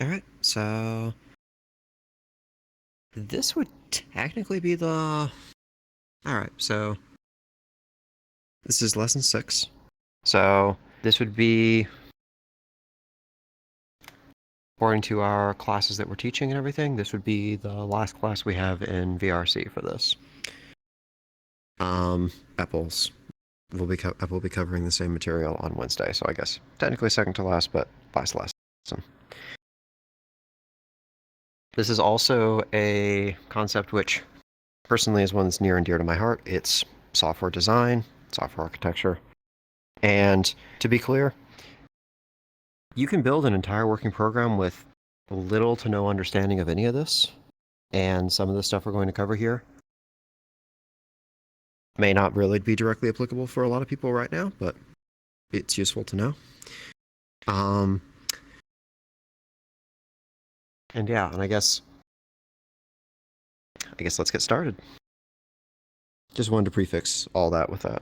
All right, so this would technically be the... All right, so this is lesson 6. So this would be, according to our classes that we're teaching and everything, this would be the last class we have in VRC for this. Apples. We'll be covering the same material on Wednesday, so I guess technically second to last, but last lesson. This is also a concept which personally is one that's near and dear to my heart. It's software design, software architecture. And to be clear, you can build an entire working program with little to no understanding of any of this. And some of the stuff we're going to cover here may not really be directly applicable for a lot of people right now, but it's useful to know. And yeah, and I guess let's get started. Just wanted to prefix all that with that.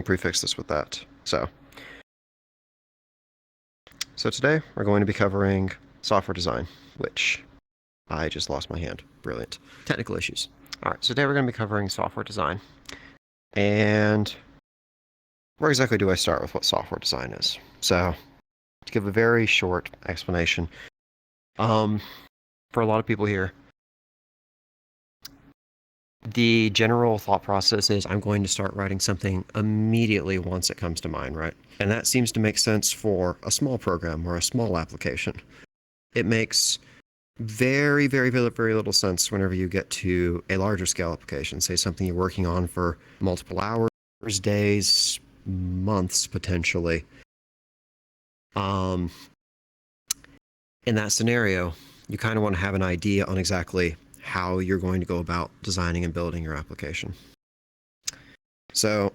Prefix this with that. So today we're going to be covering software design, which I just lost my hand. Brilliant. Technical issues. All right, so today we're going to be covering software design. And where exactly do I start with what software design is? So to give a very short explanation, for a lot of people here, the general thought process is I'm going to start writing something immediately once it comes to mind, right? And that seems to make sense for a small program or a small application. It makes very, very, very, very little sense whenever you get to a larger scale application, say something you're working on for multiple hours, days, months, potentially. In that scenario, you kind of want to have an idea on exactly how you're going to go about designing and building your application. So,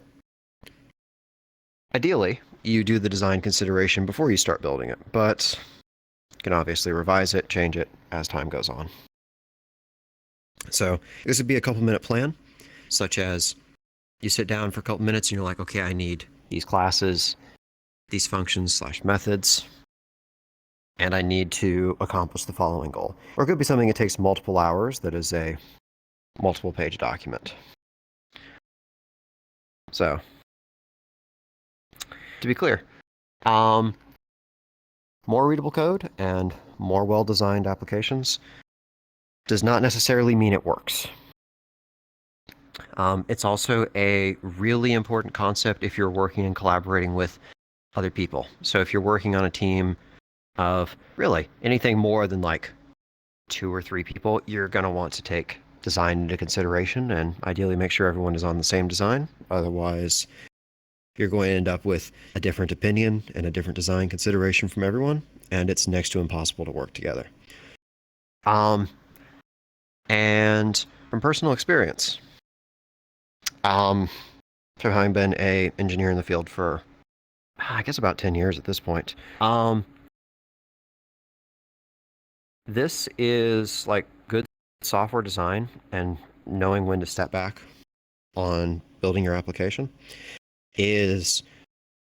ideally, you do the design consideration before you start building it, but you can obviously revise it, change it as time goes on. So, this would be a couple-minute plan, such as you sit down for a couple minutes and you're like, okay, I need these classes, these functions/methods, and I need to accomplish the following goal. Or it could be something that takes multiple hours that is a multiple page document. So, to be clear, more readable code and more well-designed applications does not necessarily mean it works. It's also a really important concept if you're working and collaborating with other people. So if you're working on a team of really anything more than like 2 or 3 people, you're going to want to take design into consideration and ideally make sure everyone is on the same design. Otherwise, you're going to end up with a different opinion and a different design consideration from everyone, and it's next to impossible to work together. And from personal experience, so having been an engineer in the field for, I guess, about 10 years at this point, this is like good software design and knowing when to step back on building your application is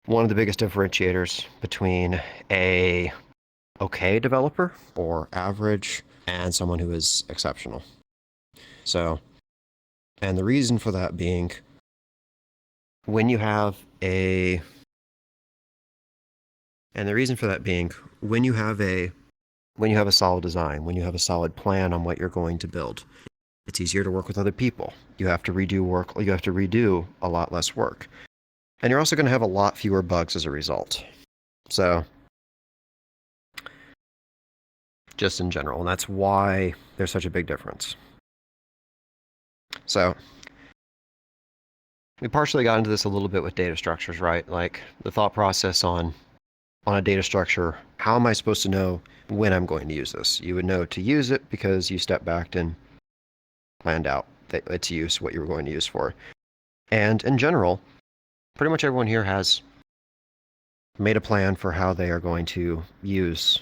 one of the biggest differentiators between a okay developer or average and someone who is exceptional. So, and the reason for that being, when you have a solid design, when you have a solid plan on what you're going to build, it's easier to work with other people. You have to redo a lot less work. And you're also going to have a lot fewer bugs as a result. So, just in general, and that's why there's such a big difference. So, we partially got into this a little bit with data structures, right? Like the thought process on a data structure, how am I supposed to know when I'm going to use this? You would know to use it because you stepped back and planned out its use, what you were going to use for. And in general, pretty much everyone here has made a plan for how they are going to use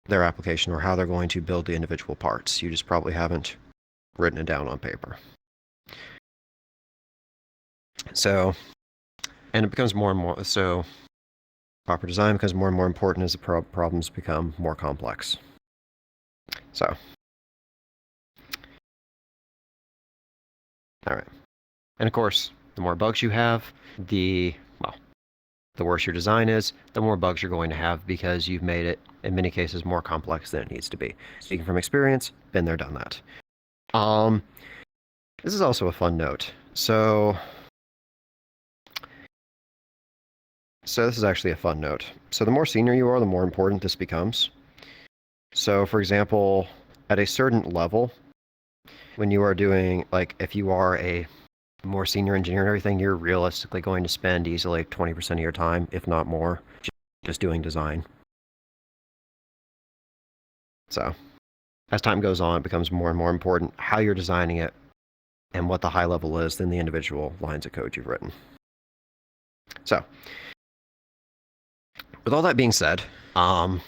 their application or how they're going to build the individual parts. You just probably haven't written it down on paper. So, and it becomes more and more so. Proper design becomes more and more important as the problems become more complex. So, all right. And of course, the more bugs you have, the worse your design is, the more bugs you're going to have because you've made it, in many cases, more complex than it needs to be. Speaking from experience, been there, done that. This is also a fun note. So this is actually a fun note. So the more senior you are, the more important this becomes. So for example, at a certain level, when you are doing, like, if you are a more senior engineer and everything, you're realistically going to spend easily 20% of your time, if not more, just doing design. So as time goes on, it becomes more and more important how you're designing it and what the high level is than the individual lines of code you've written. So with all that being said, and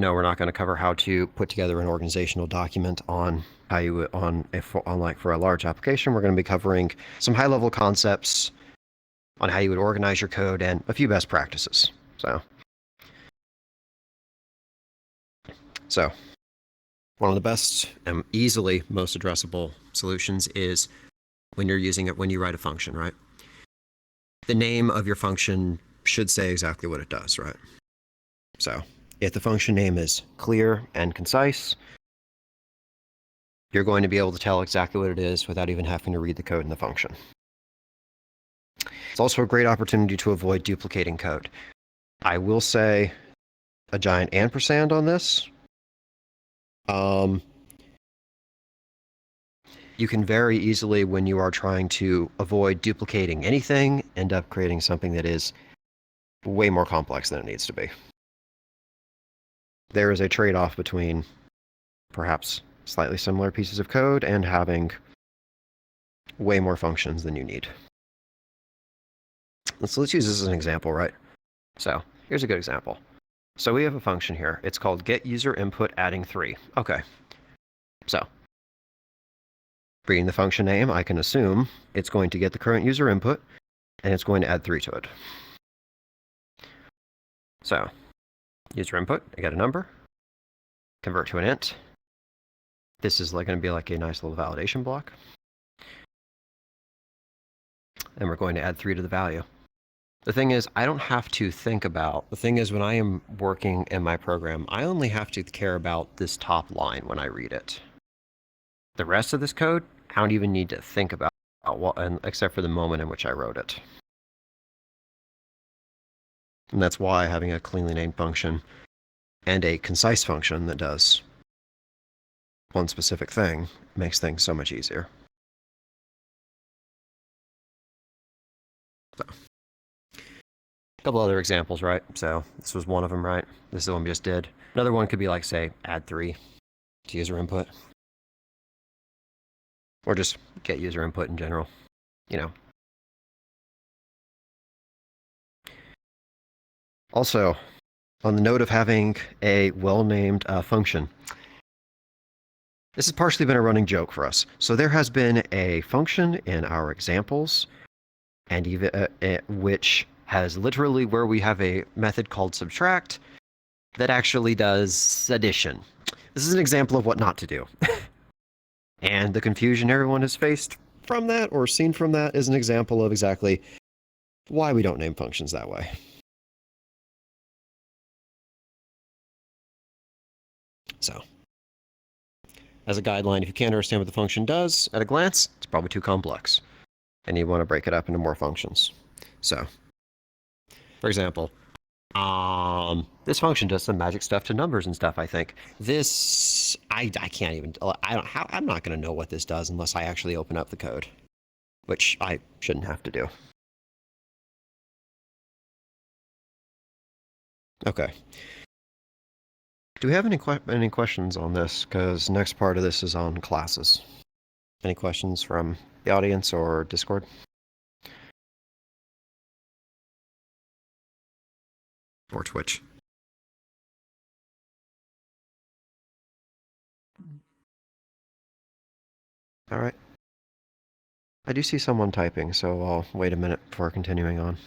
no, we're not going to cover how to put together an organizational document on how you like for a large application. We're going to be covering some high-level concepts on how you would organize your code and a few best practices. So one of the best and easily most addressable solutions is when you're using it when you write a function, right? The name of your function should say exactly what it does, right? So if the function name is clear and concise, you're going to be able to tell exactly what it is without even having to read the code in the function. It's also a great opportunity to avoid duplicating code. I will say a giant ampersand on this. You can very easily, when you are trying to avoid duplicating anything, end up creating something that is way more complex than it needs to be. There is a trade-off between perhaps slightly similar pieces of code and having way more functions than you need. Let's use this as an example, right? So here's a good example. So we have a function here. It's called getUserInput adding 3. Okay. So reading the function name, I can assume it's going to get the current user input and it's going to add 3 to it. So user input, I get a number, convert to an int. This is going to be like a nice little validation block. And we're going to add 3 to the value. The thing is, I don't have to think about, the thing is when I am working in my program, I only have to care about this top line when I read it. The rest of this code, I don't even need to think about, except for the moment in which I wrote it. And that's why having a cleanly named function and a concise function that does one specific thing makes things so much easier. So, a couple other examples, right? So this was one of them, right? This is the one we just did. Another one could be like, say, add 3 to user input. Or just get user input in general, you know. Also, on the note of having a well-named function, this has partially been a running joke for us. So there has been a function in our examples, and even which has literally where we have a method called subtract that actually does addition. This is an example of what not to do. And the confusion everyone has faced from that or seen from that is an example of exactly why we don't name functions that way. So, as a guideline, if you can't understand what the function does at a glance, it's probably too complex. And you want to break it up into more functions. So, for example, this function does some magic stuff to numbers and stuff, I think. This, I can't even, I'm not going to know what this does unless I actually open up the code, which I shouldn't have to do. Okay. Do we have any questions on this? Because next part of this is on classes. Any questions from the audience or Discord? Or Twitch? All right. I do see someone typing, so I'll wait a minute before continuing on.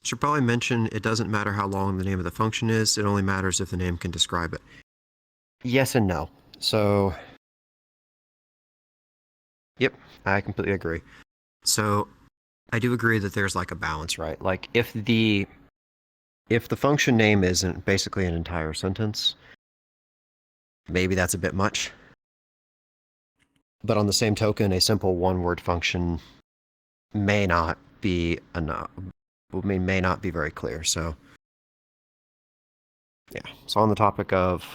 Should probably mention it doesn't matter how long the name of the function is, it only matters if the name can describe it. Yes and no. So, yep, I completely agree. So, I do agree that there's like a balance, right? Like if the function name isn't basically an entire sentence, maybe that's a bit much. But on the same token, a simple one-word function may not be enough. May not be very clear. So, yeah. So on the topic of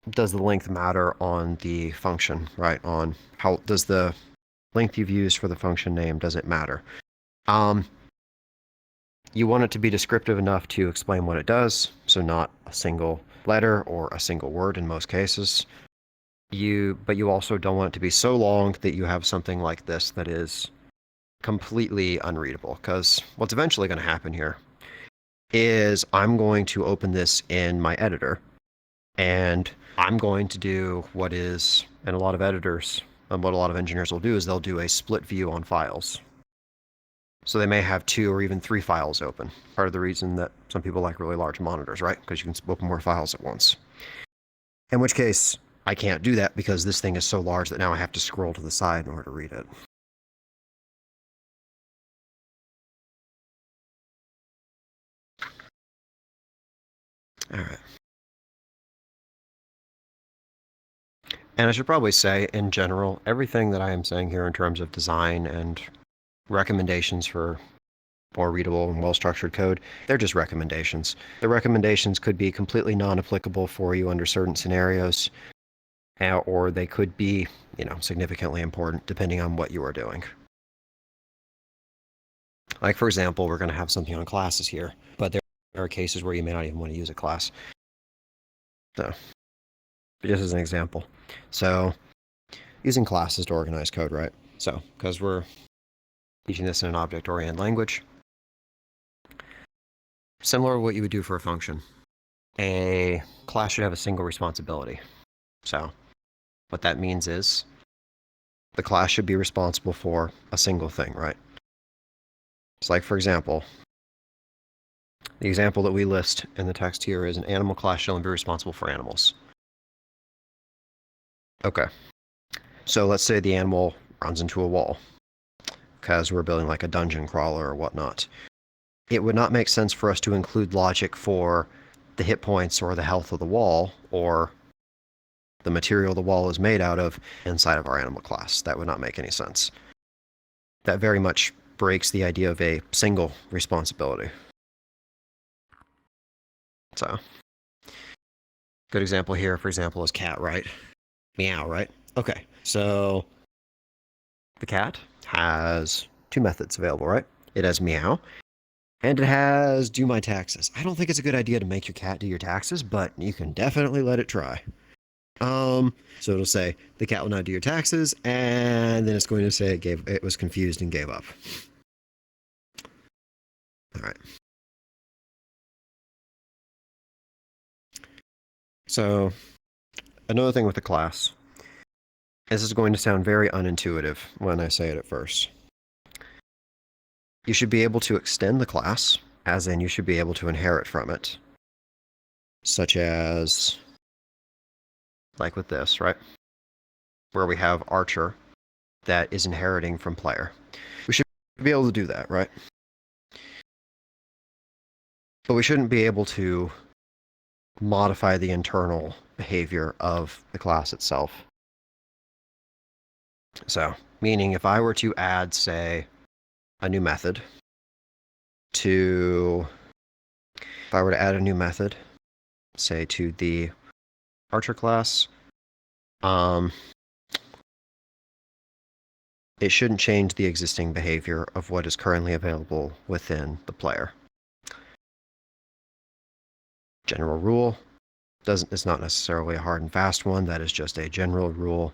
does the length matter on the function, right? On how does the length you've used for the function name, does it matter? You want it to be descriptive enough to explain what it does, so not a single letter or a single word in most cases. But you also don't want it to be so long that you have something like this that is completely unreadable, because what's eventually going to happen here is I'm going to open this in my editor, and I'm going to do what is, and a lot of editors, and what a lot of engineers will do is they'll do a split view on files. So they may have 2 or even 3 files open. Part of the reason that some people like really large monitors, right? Because you can open more files at once. In which case, I can't do that because this thing is so large that now I have to scroll to the side in order to read it. All right. And I should probably say, in general, everything that I am saying here in terms of design and recommendations for more readable and well-structured code, they're just recommendations. The recommendations could be completely non-applicable for you under certain scenarios, or they could be, significantly important depending on what you are doing. Like, for example, we're going to have something on classes here, but there are cases where you may not even want to use a class. So, just as an example. So, using classes to organize code, right? So, because we're teaching this in an object-oriented language, similar to what you would do for a function, a class should have a single responsibility. So, what that means is the class should be responsible for a single thing, right? It's like, for example, the example that we list in the text here is an animal class shall be responsible for animals. Okay. So let's say the animal runs into a wall because we're building like a dungeon crawler or whatnot. It would not make sense for us to include logic for the hit points or the health of the wall or the material the wall is made out of inside of our animal class. That would not make any sense. That very much breaks the idea of a single responsibility. So, good example here, for example, is cat, right? Meow, right? Okay, so the cat has 2 methods available, right? It has meow, and it has do my taxes. I don't think it's a good idea to make your cat do your taxes, but you can definitely let it try. So it'll say the cat will not do your taxes, and then it's going to say it was confused and gave up. All right. So another thing with the class, this is going to sound very unintuitive when I say it at first. You should be able to extend the class, as in you should be able to inherit from it, such as like with this, right? Where we have archer that is inheriting from player. We should be able to do that, right? But we shouldn't be able to modify the internal behavior of the class itself. So, meaning if I were to add, say, a new method to, if I were to add a new method, say, to the archer class, it shouldn't change the existing behavior of what is currently available within the player. General rule it's not necessarily a hard and fast one. That is just a general rule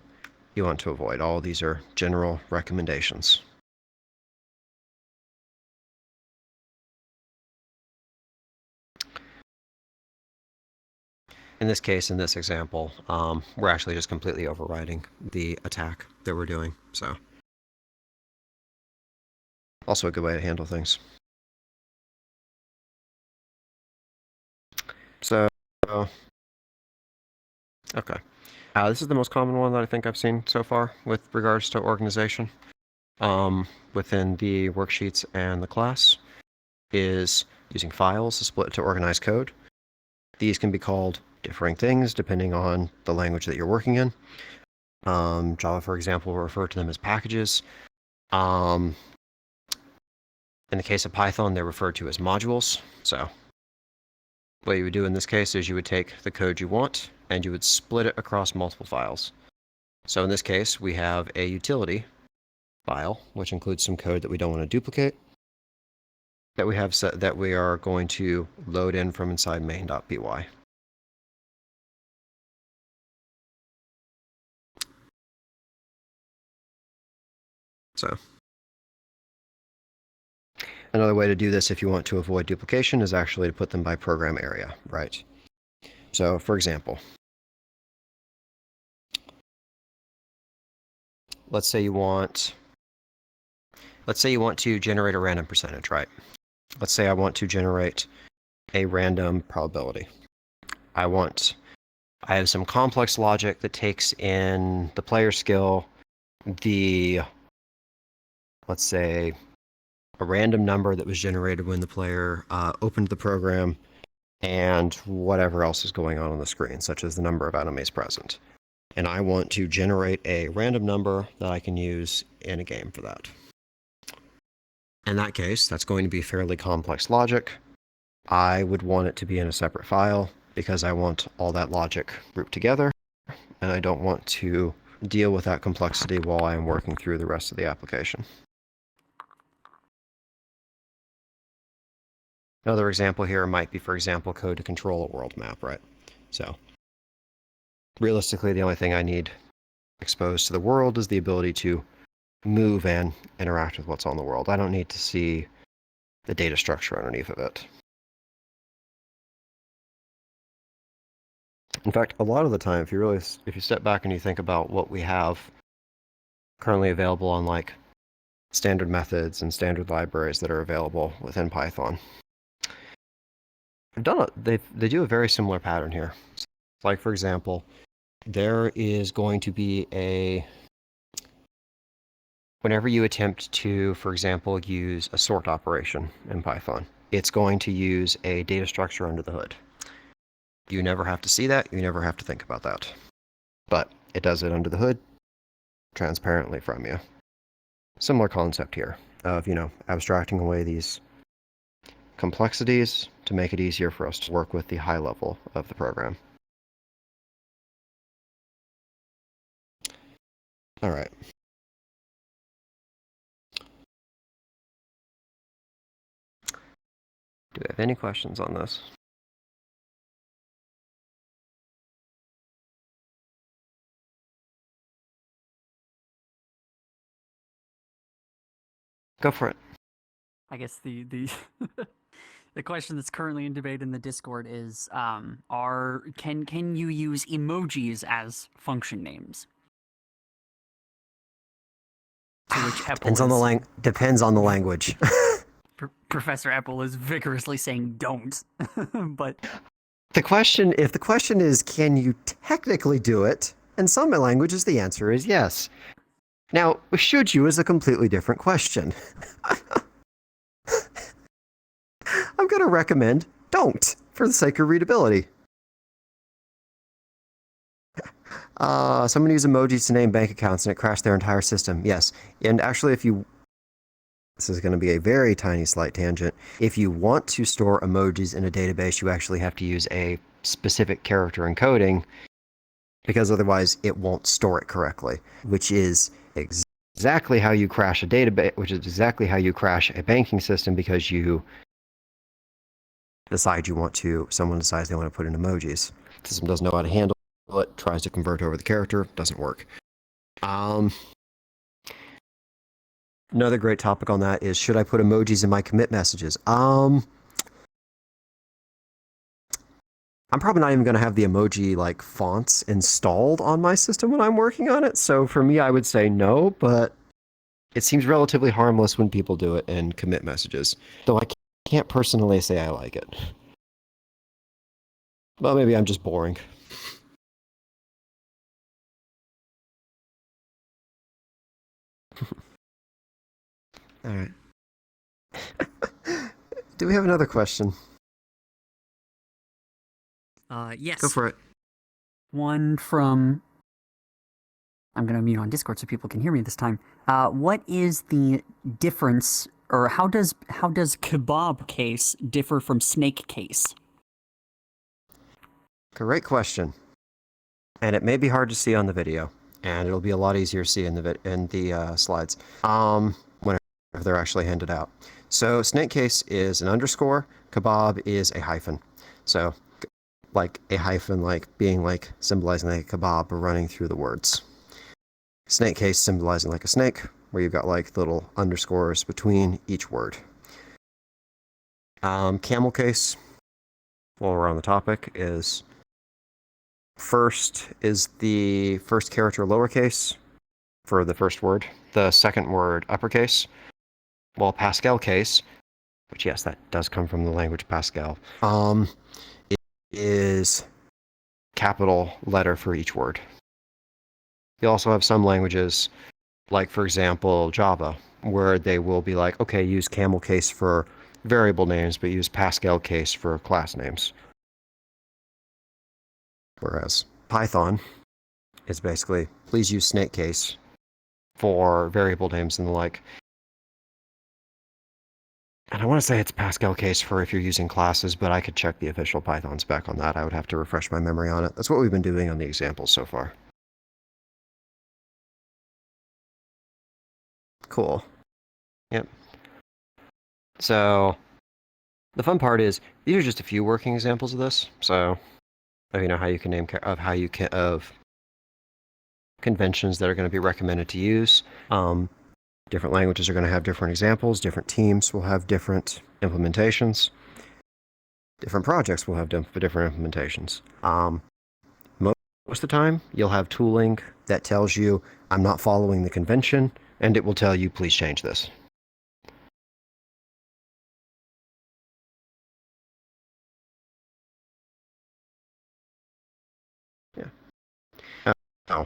you want to avoid. All these are general recommendations. In this case, in this example, we're actually just completely overriding the attack that we're doing. So Also a good way to handle things. So, okay. This is the most common one that I think I've seen so far with regards to organization within the worksheets and the class is using files to split to organize code. These can be called differing things depending on the language that you're working in. Java, for example, will refer to them as packages. In the case of Python, they're referred to as modules. So what you would do in this case is you would take the code you want and you would split it across multiple files. So in this case, we have a utility file, which includes some code that we don't want to duplicate, that we have set that we are going to load in from inside main.py. So another way to do this if you want to avoid duplication is actually to put them by program area, right? So for example, let's say you want to generate a random percentage, right? Let's say I want to generate a random probability. I have some complex logic that takes in the player skill, let's say a random number that was generated when the player opened the program, and whatever else is going on the screen, such as the number of enemies present. And I want to generate a random number that I can use in a game for that. In that case, that's going to be fairly complex logic. I would want it to be in a separate file because I want all that logic grouped together, and I don't want to deal with that complexity while I'm working through the rest of the application. Another example here might be, for example, code to control a world map, right? So realistically, the only thing I need exposed to the world is the ability to move and interact with what's on the world. I don't need to see the data structure underneath of it. In fact, a lot of the time, if you step back and you think about what we have currently available on like standard methods and standard libraries that are available within Python, they do a very similar pattern here. Like for example, there is going to be whenever you attempt to, for example, use a sort operation in Python, it's going to use a data structure under the hood. You never have to see that, you never have to think about that. But it does it under the hood, transparently from you. Similar concept here of, abstracting away these complexities to make it easier for us to work with the high level of the program. All right. Do we have any questions on this? Go for it. I guess the the question that's currently in debate in the Discord is can you use emojis as function names? To which Depends on the language. Professor Apple is vigorously saying don't. But if the question is, can you technically do it? In some languages, the answer is yes. Now, should you is a completely different question. I'm going to recommend don't, for the sake of readability. Someone used emojis to name bank accounts and it crashed their entire system. Yes. And actually, this is going to be a very tiny slight tangent. If you want to store emojis in a database, you actually have to use a specific character encoding because otherwise it won't store it correctly, which is exactly how you crash a database, which is exactly how you crash a banking system because someone decides they want to put in emojis. The system doesn't know how to handle it, tries to convert over the character, doesn't work. Another great topic on that is, should I put emojis in my commit messages? I'm probably not even going to have the emoji like fonts installed on my system when I'm working on it. So for me, I would say no, but It seems relatively harmless when people do it in commit messages, though I can't personally say I like it. Well, maybe I'm just boring. All right. Do we have another question? Yes. Go for it. One from. I'm going to mute on Discord so people can hear me this time. What is the difference, or how does kebab case differ from snake case? Great question. And it may be hard to see on the video, and it'll be a lot easier to see in the slides. Whenever they're actually handed out. So snake case is an underscore. Kebab is a hyphen. So like a hyphen, like being like symbolizing like a kebab or running through the words. Snake case symbolizing like a snake, where you've got like little underscores between each word. Camel case, while we're on the topic, is first is the first character lowercase for the first word, the second word uppercase, while Pascal case, which yes, that does come from the language Pascal, it is capital letter for each word. You also have some languages, like for example Java, where they will be like, okay, use camel case for variable names, but use Pascal case for class names. Whereas Python is basically, please use snake case for variable names and the like. And I want to say it's Pascal case for if you're using classes, but I could check the official Python spec on that. I would have to refresh my memory on it. That's what we've been doing on the examples so far. Cool. Yep. So the fun part is these are just a few working examples of this. So you know how you can name of conventions that are going to be recommended to use. Different languages are going to have different examples. Different teams will have different implementations. Different projects will have different implementations. Most of the time, you'll have tooling that tells you, I'm not following the convention, and it will tell you, please change this. Yeah. Oh.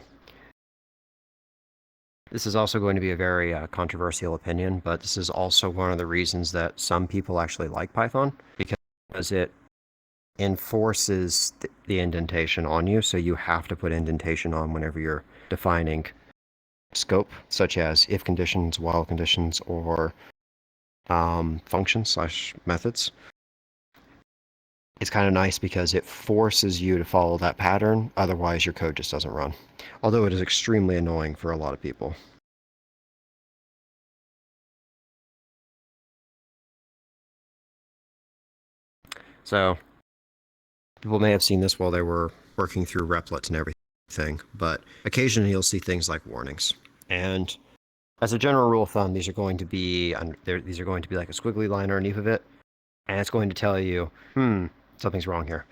This is also going to be a very controversial opinion, but this is also one of the reasons that some people actually like Python, because it enforces the indentation on you, so you have to put indentation on whenever you're defining scope, such as if conditions, while conditions, or functions / methods. It's kind of nice because it forces you to follow that pattern, otherwise your code just doesn't run. Although it is extremely annoying for a lot of people. So people may have seen this while they were working through replets and everything, but occasionally you'll see things like warnings. And as a general rule of thumb, these are going to be like a squiggly line underneath of it, and it's going to tell you, something's wrong here.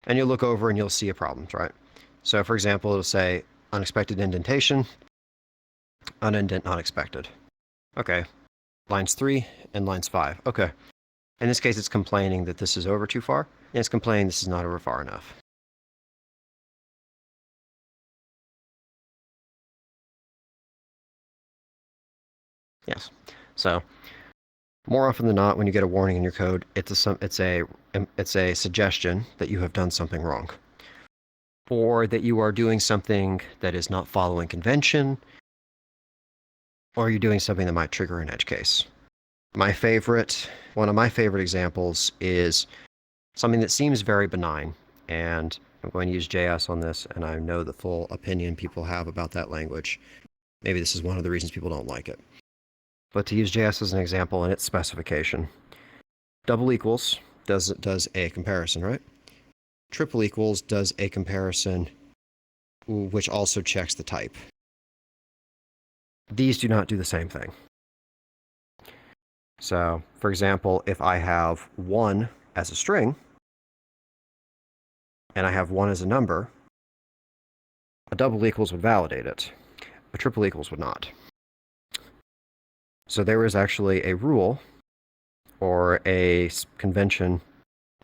And you'll look over and you'll see a problem, right? So for example, it'll say unexpected indentation, unindent not expected. Okay, lines 3 and lines 5. Okay. In this case, it's complaining that this is over too far, and it's complaining this is not over far enough. Yes. So more often than not, when you get a warning in your code, it's a suggestion that you have done something wrong, or that you are doing something that is not following convention, or you're doing something that might trigger an edge case. One of my favorite examples is something that seems very benign, and I'm going to use JS on this, and I know the full opinion people have about that language. Maybe this is one of the reasons people don't like it. But to use JS as an example in its specification, double equals does a comparison, right? Triple equals does a comparison which also checks the type. These do not do the same thing. So, for example, if I have 1 as a string, and I have 1 as a number, a double equals would validate it. A triple equals would not. So there is actually a rule or a convention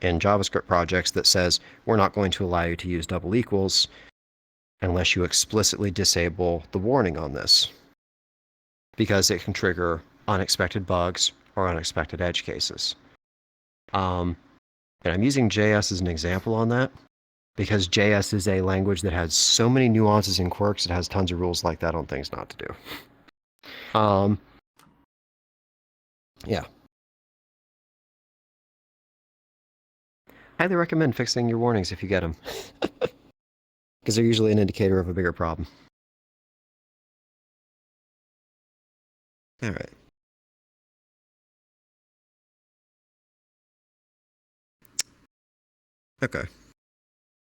in JavaScript projects that says we're not going to allow you to use double equals unless you explicitly disable the warning on this, because it can trigger unexpected bugs or unexpected edge cases. And I'm using JS as an example on that because JS is a language that has so many nuances and quirks. It has tons of rules like that on things not to do. Yeah. Highly recommend fixing your warnings if you get them, because they're usually an indicator of a bigger problem. All right. Okay.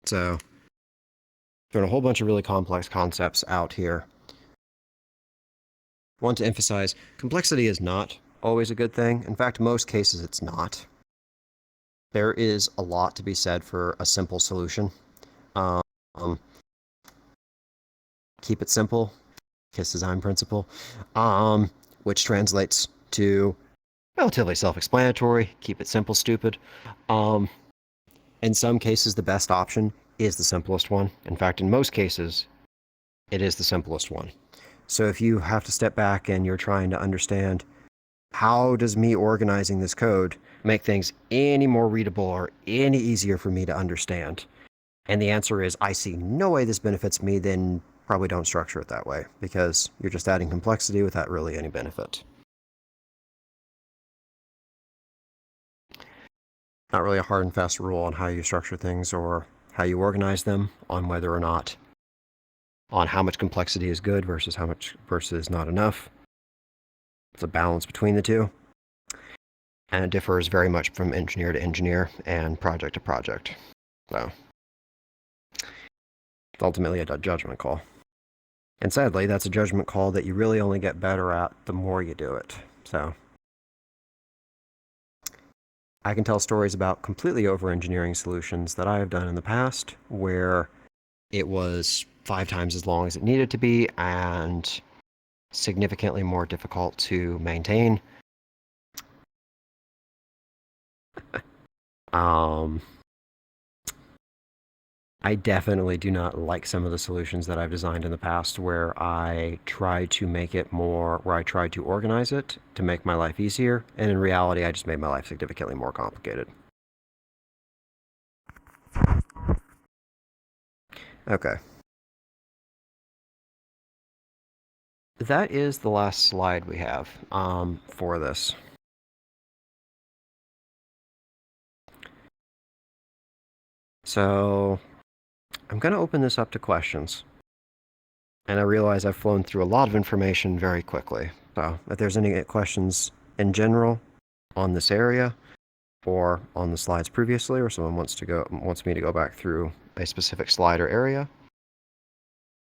So, throwing a whole bunch of really complex concepts out here. I want to emphasize complexity is not always a good thing. In fact, most cases it's not. There is a lot to be said for a simple solution. Um, keep it simple, KISS design principle, which translates to relatively self-explanatory. Keep it simple, stupid. In some cases, the best option is the simplest one. In fact, in most cases, it is the simplest one. So if you have to step back and you're trying to understand how does me organizing this code make things any more readable or any easier for me to understand? And the answer is, I see no way this benefits me, then probably don't structure it that way, because you're just adding complexity without really any benefit. Not really a hard and fast rule on how you structure things or how you organize them, on whether or not, on how much complexity is good versus how much versus not enough. It's a balance between the two. And it differs very much from engineer to engineer and project to project. So it's ultimately a judgment call. And sadly, that's a judgment call that you really only get better at the more you do it. So I can tell stories about completely over-engineering solutions that I have done in the past where it was 5 times as long as it needed to be and significantly more difficult to maintain. I definitely do not like some of the solutions that I've designed in the past where I try to make it more, where I try to organize it to make my life easier, and in reality, I just made my life significantly more complicated. Okay. That is the last slide we have for this. So I'm going to open this up to questions. And I realize I've flown through a lot of information very quickly. So if there's any questions in general on this area or on the slides previously, or someone wants me to go back through a specific slide or area,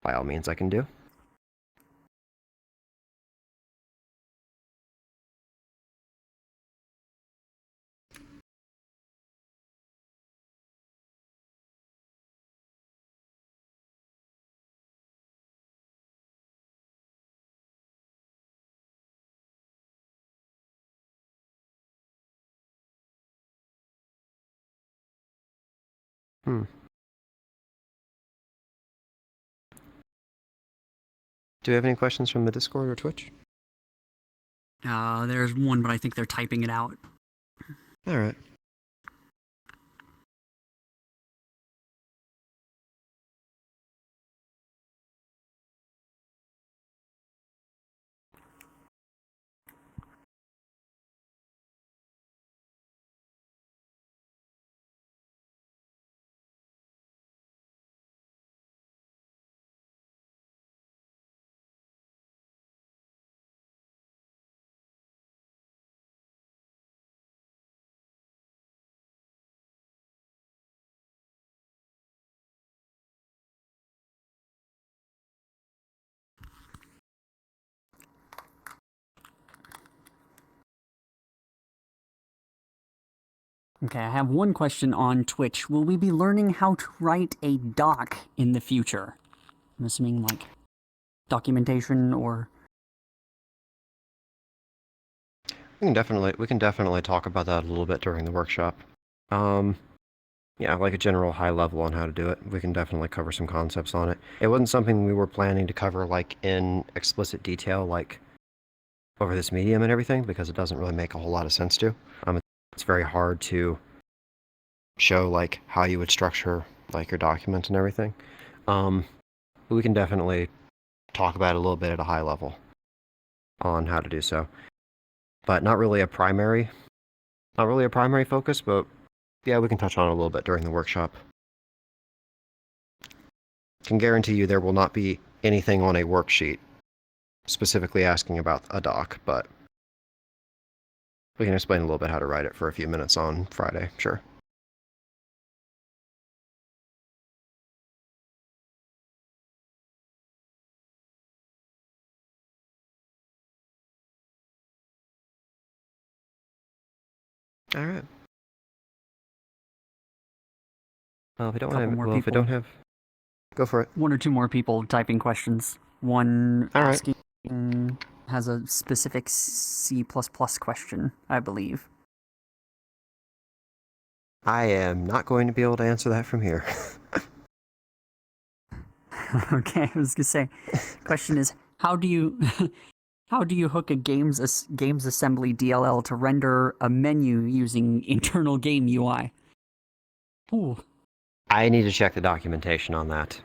by all means I can do. Do we have any questions from the Discord or Twitch? There's one, but I think they're typing it out. All right. Okay, I have one question on Twitch. Will we be learning how to write a doc in the future? I'm assuming, like, documentation or... We can definitely talk about that a little bit during the workshop. Um, yeah, like a general high level on how to do it. We can definitely cover some concepts on it. It wasn't something we were planning to cover like in explicit detail, like over this medium and everything, because it doesn't really make a whole lot of sense to. It's very hard to show like how you would structure like your document and everything. But we can definitely talk about it a little bit at a high level on how to do so. But not really a primary focus, but yeah, we can touch on it a little bit during the workshop. Can guarantee you there will not be anything on a worksheet specifically asking about a doc, but we can explain a little bit how to write it for a few minutes on Friday, sure. All right. Well, if we don't Couple have, more well, if we people. don't have, go for it. One or two more people typing questions. One All right. asking has a specific C++ question, I believe. I am not going to be able to answer that from here. Okay, I was gonna say, question is, how do you how do you hook a games assembly DLL to render a menu using internal game UI? Ooh, I need to check the documentation on that.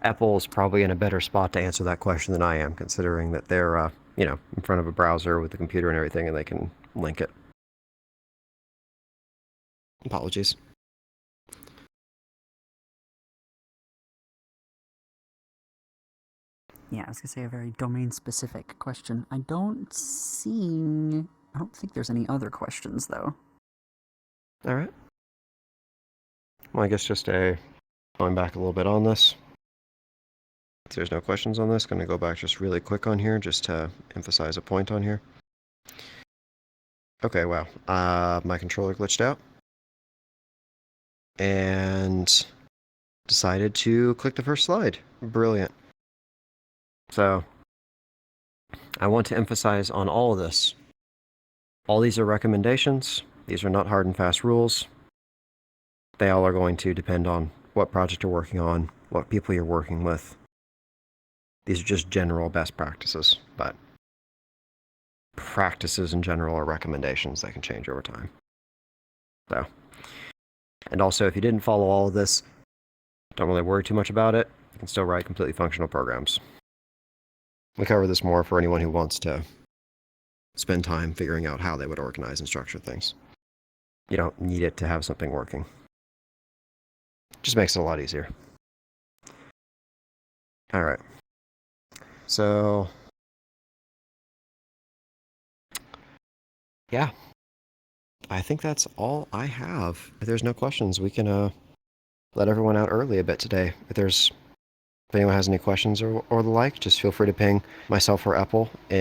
Apple is probably in a better spot to answer that question than I am, considering that they're, in front of a browser with the computer and everything, and they can link it. Apologies. yeah, I was gonna say a very domain-specific question. I don't think there's any other questions though. All right. Well, I guess just going back a little bit on this. If there's no questions on this, going to go back just really quick on here, just to emphasize a point on here. Okay, wow. My controller glitched out. And decided to click the first slide. Brilliant. So, I want to emphasize on all of this. All these are recommendations. These are not hard and fast rules. They all are going to depend on what project you're working on, what people you're working with. These are just general best practices, but practices in general are recommendations that can change over time. So, and also if you didn't follow all of this, don't really worry too much about it. You can still write completely functional programs. We cover this more for anyone who wants to spend time figuring out how they would organize and structure things. You don't need it to have something working. Just makes it a lot easier. All right. So, yeah. I think that's all I have. If there's no questions, we can let everyone out early a bit today. If anyone has any questions or the like, just feel free to ping myself or Apple